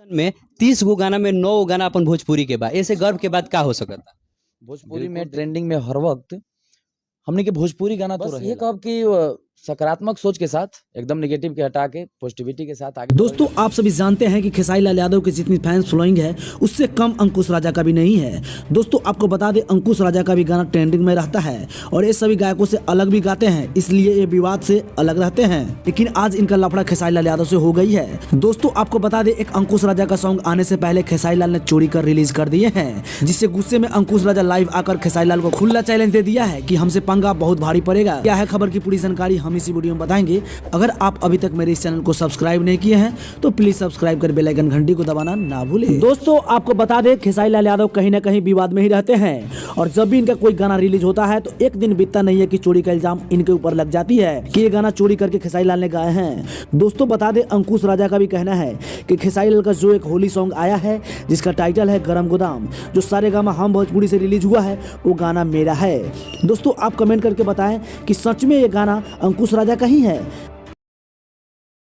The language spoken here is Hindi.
में 30 गो गाना में 9 गो गाना अपन भोजपुरी के बा। ऐसे गर्व के बाद का हो सकता। भोजपुरी में ट्रेंडिंग में हर वक्त हमने के भोजपुरी गाना तो ये कब कि सकारात्मक सोच के साथ एकदम नेगेटिव के हटा के पॉजिटिविटी के साथ आगे। दोस्तों आप सभी जानते हैं कि खेसारी लाल यादव की जितनी फैंस फॉलोइंग है उससे कम अंकुश राजा का भी नहीं है। दोस्तों आपको बता दें अंकुश राजा का भी गाना ट्रेंडिंग में रहता है और ये सभी गायकों से अलग भी गाते हैं, इसलिए ये विवाद से अलग रहते हैं। लेकिन आज इनका लफड़ा खेसारी लाल यादव से हो गई है। दोस्तों आपको बता दें एक अंकुश राजा का सॉन्ग आने से पहले खेसारी लाल ने चोरी कर रिलीज कर दिए हैं, जिससे गुस्से में अंकुश राजा लाइव आकर खेसारी लाल को खुला चैलेंज दे दिया है कि हमसे पंगा बहुत भारी पड़ेगा। क्या है खबर की पूरी जानकारी हम इसी वीडियो में बताएंगे। अगर आप अभी तक मेरे इस चैनल को सब्सक्राइब नहीं किए हैं तो प्लीज सब्सक्राइब कर बेल आइकन घंटी को दबाना ना भूलें। दोस्तों आपको बता दें खेसारी लाल यादव कहीं ना कहीं विवाद में ही रहते हैं और जब भी इनका कोई गाना रिलीज होता है तो एक दिन बीतता नहीं है कि चोरी का इल्जाम इनके ऊपर लग जाती है कि ये गाना चोरी करके खेसारी लाल ने गाए हैं। दोस्तों बता दें अंकुश राजा का भी कहना है कि खेसारी लाल का जो एक होली सॉन्ग आया है जिसका टाइटल है गरम गोदाम, जो सारेगामा हम भोजपुरी से रिलीज हुआ है वो गाना मेरा है। दोस्तों आप कमेंट करके बताएं कि सच में ये गाना अंकुश राजा का ही है।